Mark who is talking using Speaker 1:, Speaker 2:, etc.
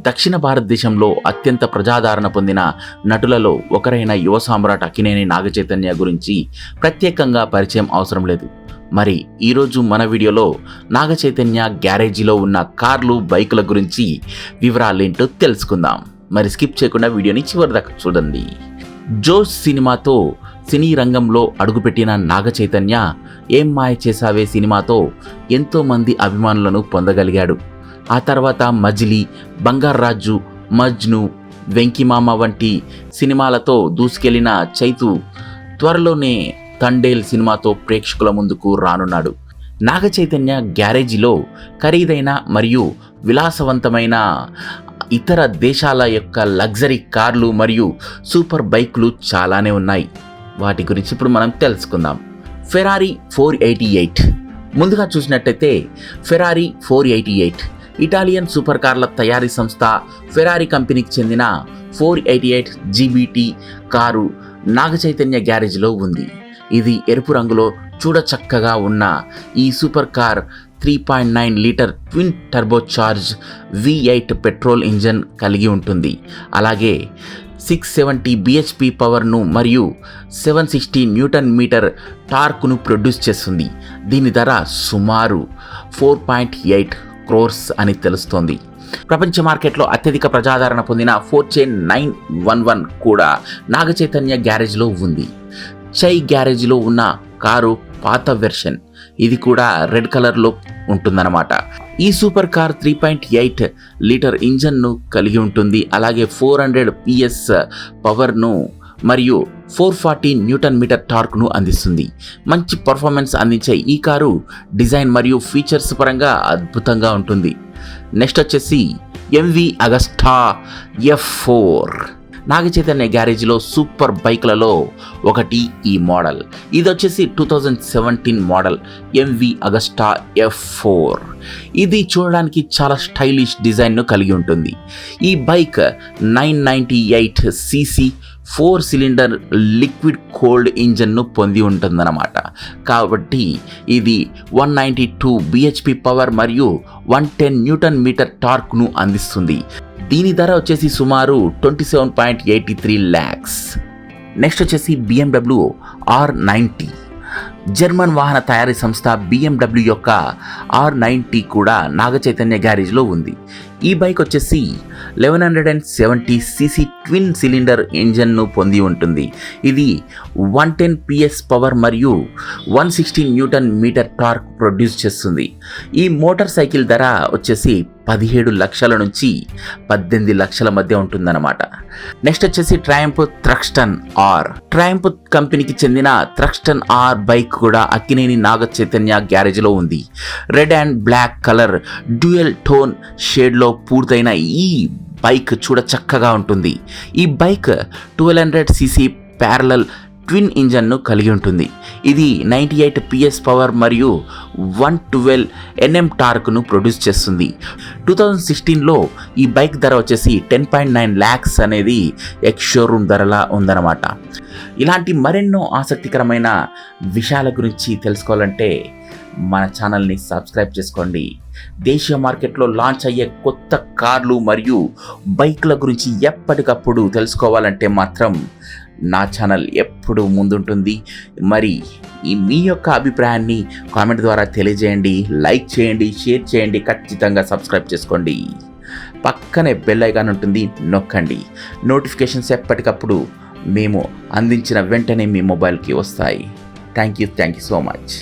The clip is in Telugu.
Speaker 1: దక్షిణ భారతదేశంలో అత్యంత ప్రజాదరణ పొందిన నటులలో ఒకరైన యువ సామ్రాట్ అక్కినేని నాగచైతన్య గురించి ప్రత్యేకంగా పరిచయం అవసరం లేదు. మరి ఈరోజు మన వీడియోలో నాగచైతన్య గ్యారేజీలో ఉన్న కార్లు, బైకుల గురించి వివరాలేంటో తెలుసుకుందాం. మరి స్కిప్ చేయకుండా వీడియోని చివరి దాకా చూడండి. జోష్ సినిమాతో సినీ రంగంలో అడుగుపెట్టిన నాగచైతన్య ఏం మాయ చేసావే సినిమాతో ఎంతోమంది అభిమానులను పొందగలిగాడు. ఆ తర్వాత మజిలీ, బంగారాజు, మజ్ను, వెంకిమామ వంటి సినిమాలతో దూసుకెళ్లిన చైతు త్వరలోనే తండేల్ సినిమాతో ప్రేక్షకుల ముందుకు రానున్నాడు. నాగచైతన్య గ్యారేజీలో ఖరీదైన మరియు విలాసవంతమైన ఇతర దేశాల యొక్క లగ్జరీ కార్లు మరియు సూపర్ బైక్లు చాలానే ఉన్నాయి. వాటి గురించి ఇప్పుడు మనం తెలుసుకుందాం. ఫెరారీ 488. ముందుగా చూసినట్టయితే ఫెరారీ 488 ఇటాలియన్ సూపర్ కార్ల తయారీ సంస్థ ఫెరారీ కంపెనీకి చెందిన 488 జీబీటీ కారు నాగచైతన్య గ్యారేజ్లో ఉంది. ఇది ఎరుపు రంగులో చూడచక్కగా ఉన్న ఈ super car 3.9 litre twin turbocharge V8 petrol engine కలిగి ఉంటుంది. అలాగే 670 bhp పవర్ను మరియు 760 న్యూటన్ మీటర్ టార్క్ను ప్రొడ్యూస్ చేస్తుంది. దీని ధర సుమారు 4.8 క్రోర్స్ అని తెలుస్తోంది. ప్రపంచ మార్కెట్లో అత్యధిక ప్రజాదరణ పొందిన ఫోర్చే 911 కూడా నాగచైతన్య గ్యారేజ్లో ఉంది. చై గ్యారేజ్లో ఉన్న కారు పాత వెర్షన్. ఇది కూడా రెడ్ కలర్లో ఉంటుందన్నమాట. ఈ సూపర్ కార్ 3.8 లీటర్ ఇంజన్ను కలిగి ఉంటుంది. అలాగే 400 PS పవర్ను మరియు 440 న్యూటన్ మీటర్ టార్క్ను అందిస్తుంది. మంచి పర్ఫార్మెన్స్ అందించే ఈ కారు డిజైన్ మరియు ఫీచర్స్ పరంగా అద్భుతంగా ఉంటుంది. నెక్స్ట్ వచ్చేసి MV అగస్టా F4. నాగచైతన్య గ్యారేజ్లో సూపర్ బైక్లలో ఒకటి ఈ మోడల్. ఇది వచ్చేసి 2017 మోడల్ MV అగస్టా F4. ఇది చూడడానికి చాలా స్టైలిష్ డిజైన్ను కలిగి ఉంటుంది. ఈ bike 998cc 4 cylinder liquid cooled ఇంజన్ను పొంది ఉంటుందన్నమాట. కాబట్టి ఇది 192 bhp పవర్ మరియు 110 న్యూటన్ మీటర్ టార్క్ను అందిస్తుంది. దీని ధర వచ్చేసి సుమారు 27.83 lakhs. నెక్స్ట్ వచ్చేసి BMW R90. జర్మన్ వాహన తయారీ సంస్థ BMW యొక్క R90 కూడా నాగచైతన్య గ్యారేజ్లో ఉంది. ఈ బైక్ వచ్చేసి 1170cc ట్విన్ సిలిండర్ ఇంజన్ను పొంది ఉంటుంది. ఇది 110 PS పవర్ మరియు 160 న్యూటన్ మీటర్ టార్క్ ప్రొడ్యూస్ చేస్తుంది. ఈ మోటార్ సైకిల్ ధర వచ్చేసి 17 లక్షల నుంచి 18 లక్షల మధ్య ఉంటుందన్నమాట. నెక్స్ట్ వచ్చేసి ట్రయంఫ్ థ్రక్స్టన్ R. ట్రయంఫ్ కంపెనీకి చెందిన థ్రక్స్టన్ R బైక్ కూడా అక్కినేని నాగచైతన్య గ్యారేజ్లో ఉంది. Red and black colour dual tone షేడ్లో పూర్తయిన ఈ బైక్ చూడ చక్కగా ఉంటుంది. ఈ బైక్ 1200cc ప్యారలల్ ట్విన్ ఇంజన్ను కలిగి ఉంటుంది. ఇది 98 PS పవర్ మరియు 112 Nm టార్క్ను ప్రొడ్యూస్ చేస్తుంది. 2016లో ఈ బైక్ ధర వచ్చేసి 10.9 lakhs అనేది ఎక్స్ షోరూమ్ ధరలా ఉందన్నమాట. ఇలాంటి మరెన్నో ఆసక్తికరమైన విషయాల గురించి తెలుసుకోవాలంటే మన ఛానల్ని సబ్స్క్రైబ్ చేసుకోండి. దేశీయ మార్కెట్లో లాంచ్ అయ్యే కొత్త కార్లు మరియు బైక్ల గురించి ఎప్పటికప్పుడు తెలుసుకోవాలంటే మాత్రం నా ఛానల్ ఎప్పుడు ముందుంటుంది. మరి మీ యొక్క అభిప్రాయాన్ని కామెంట్ ద్వారా తెలియజేయండి, లైక్ చేయండి, షేర్ చేయండి, ఖచ్చితంగా సబ్స్క్రైబ్ చేసుకోండి. పక్కనే బెల్ ఐకాన్ ఉంటుంది, నొక్కండి. నోటిఫికేషన్స్ ఎప్పటికప్పుడు మేము అందించిన వెంటనే మీ మొబైల్కి వస్తాయి. Thank you so much.